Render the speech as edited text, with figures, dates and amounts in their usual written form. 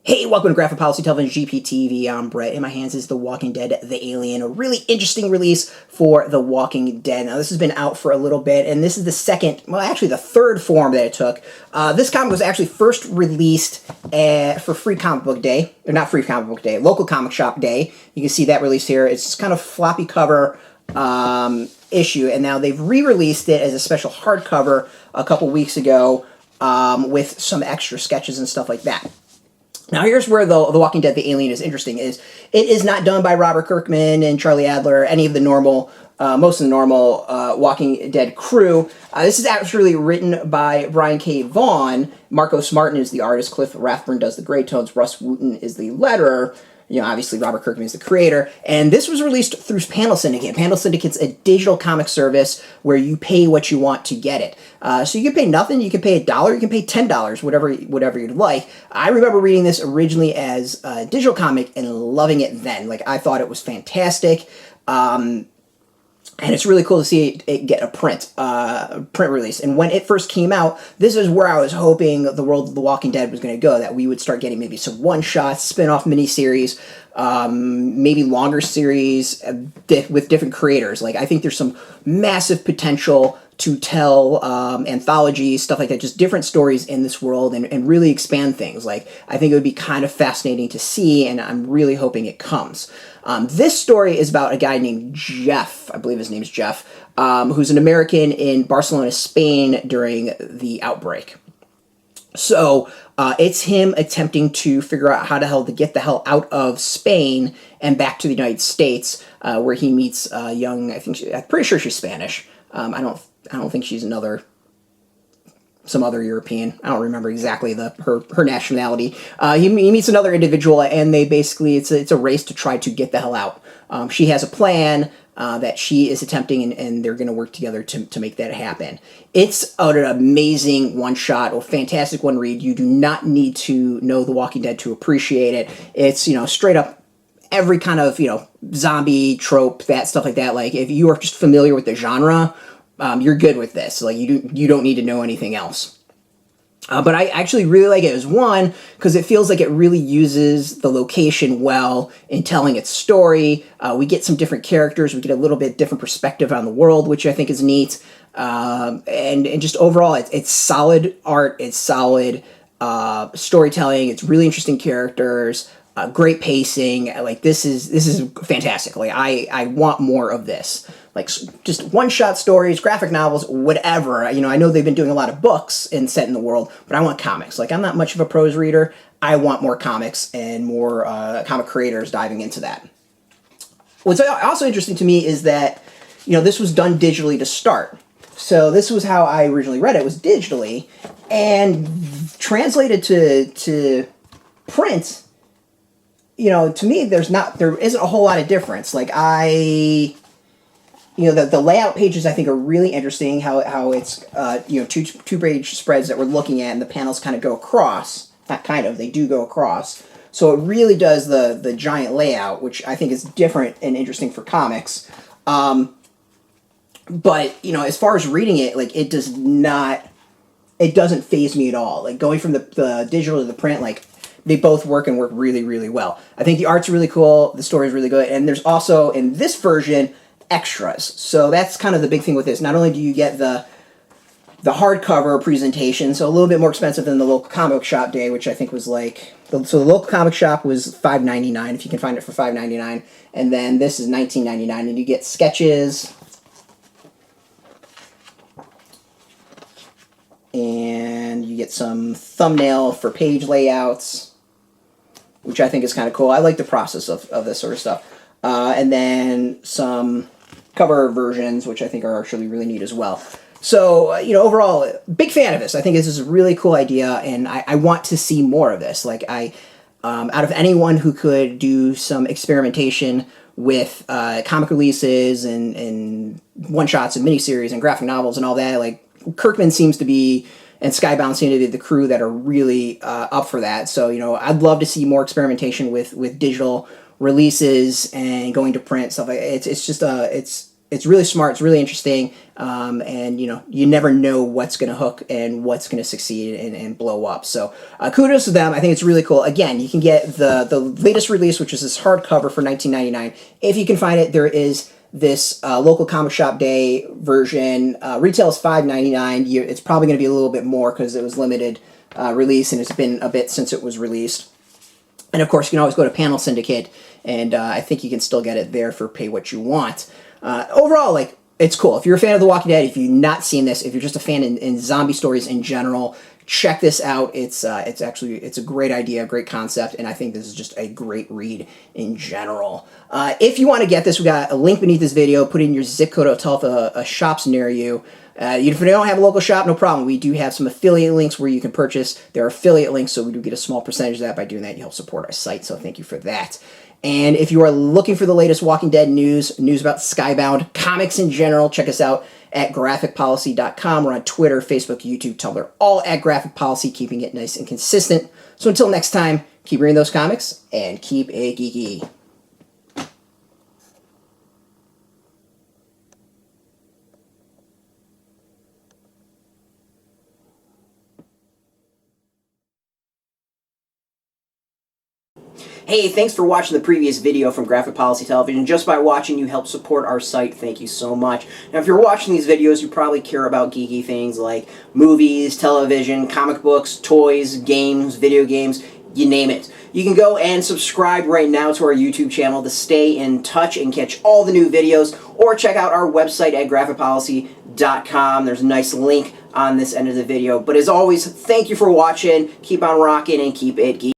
Hey, welcome to Graphic Policy Television GPTV. I'm Brett. In my hands is The Walking Dead, The Alien, a really interesting release for The Walking Dead. Now, this has been out for a little bit, and this is the the third form that it took. This comic was actually first released for Free Comic Book Day, or not Free Comic Book Day, Local Comic Shop Day. You can see that release here. It's kind of floppy cover issue, and now they've re-released it as a special hardcover a couple weeks ago with some extra sketches and stuff like that. Now, here's where the Walking Dead, The Alien is interesting, is it is not done by Robert Kirkman and Charlie Adler, any of the normal, most of the normal Walking Dead crew. This is actually written by Brian K. Vaughan. Marcos Martin is the artist. Cliff Rathburn does the gray tones. Russ Wooton is the letterer. You know, obviously Robert Kirkman is the creator, and this was released through Panel Syndicate. Panel Syndicate's a digital comic service where you pay what you want to get it. So you can pay nothing, you can pay $1, you can pay $10, whatever you'd like. I remember reading this originally as a digital comic and loving it then. Like, I thought it was fantastic. And it's really cool to see it get a print release. And when it first came out, this is where I was hoping the world of The Walking Dead was going to go, that we would start getting maybe some one-shots, spin-off miniseries, maybe longer series with different creators. Like, I think there's some massive potential to tell anthologies, stuff like that, just different stories in this world and really expand things. Like, I think it would be kind of fascinating to see, and I'm really hoping it comes. This story is about a guy named Jeff, I believe his name's Jeff, who's an American in Barcelona, Spain during the outbreak. So it's him attempting to figure out how to get the hell out of Spain and back to the United States, where he meets a young, I'm pretty sure she's Spanish. I don't think she's some other European. I don't remember exactly her nationality. He meets another individual, and they basically, it's a race to try to get the hell out. She has a plan that she is attempting, and they're going to work together to make that happen. It's an amazing one-shot, or fantastic one-read. You do not need to know The Walking Dead to appreciate it. It's, straight up every kind of, zombie trope, that stuff like that. Like, if you are just familiar with the genre, you're good with this. Like, you don't need to know anything else. But I actually really like it as one, because it feels like it really uses the location well in telling its story. We get some different characters. We get a little bit different perspective on the world, which I think is neat. And just overall, it's solid art. It's solid storytelling. It's really interesting characters. Great pacing. Like, this is fantastic. Like, I want more of this. Like, just one-shot stories, graphic novels, whatever. I know they've been doing a lot of books and set in the world, but I want comics. Like, I'm not much of a prose reader. I want more comics and more comic creators diving into that. What's also interesting to me is that, this was done digitally to start. So this was how I originally read it, was digitally, and translated to print. To me, there isn't a whole lot of difference. Like, the layout pages, I think, are really interesting. How it's two-page spreads that we're looking at, and the panels kind of go across. Not kind of, they do go across. So it really does the giant layout, which I think is different and interesting for comics. But as far as reading it, like, it doesn't faze me at all. Like, going from the digital to the print, like, they both work and work really, really well. I think the art's really cool, the story's really good, and there's also, in this version, extras. So that's kind of the big thing with this. Not only do you get the hardcover presentation, so a little bit more expensive than the local comic shop day, which I think was like, so the local comic shop was $5.99, if you can find it for $5.99, and then this is $19.99, and you get sketches, and you get some thumbnail for page layouts, which I think is kind of cool. I like the process of this sort of stuff. And then some cover versions, which I think are actually really neat as well. So, overall, big fan of this. I think this is a really cool idea, and I want to see more of this. Like, out of anyone who could do some experimentation with comic releases and one-shots and miniseries and graphic novels and all that, like, Kirkman seems to be, and Skybound seem to be the crew that are really up for that. So, I'd love to see more experimentation with digital releases and going to print stuff. It's just it's really smart. It's really interesting. And you never know what's going to hook and what's going to succeed and blow up. So kudos to them. I think it's really cool. Again, you can get the latest release, which is this hardcover for $19.99. If you can find it, there is this local comic shop day version. Retail is $5.99. It's probably going to be a little bit more because it was limited release and it's been a bit since it was released. And of course, you can always go to Panel Syndicate, and I think you can still get it there for pay what you want. Overall, like, it's cool. If you're a fan of The Walking Dead, if you've not seen this, if you're just a fan in zombie stories in general, check this out. It's a great idea, great concept, and I think this is just a great read in general. If you want to get this, we got a link beneath this video. Put in your zip code. It'll tell if a shop's near you. If you don't have a local shop, no problem. We do have some affiliate links where you can purchase. There are affiliate links, so we do get a small percentage of that. By doing that, you help support our site, so thank you for that. And if you are looking for the latest Walking Dead news about Skybound, comics in general, check us out at graphicpolicy.com. We're on Twitter, Facebook, YouTube, Tumblr, all at Graphic Policy, keeping it nice and consistent. So until next time, keep reading those comics and keep it geeky. Hey, thanks for watching the previous video from Graphic Policy Television. Just by watching, you help support our site. Thank you so much. Now, if you're watching these videos, you probably care about geeky things like movies, television, comic books, toys, games, video games, you name it. You can go and subscribe right now to our YouTube channel to stay in touch and catch all the new videos, or check out our website at graphicpolicy.com. There's a nice link on this end of the video. But as always, thank you for watching. Keep on rocking and keep it geeky.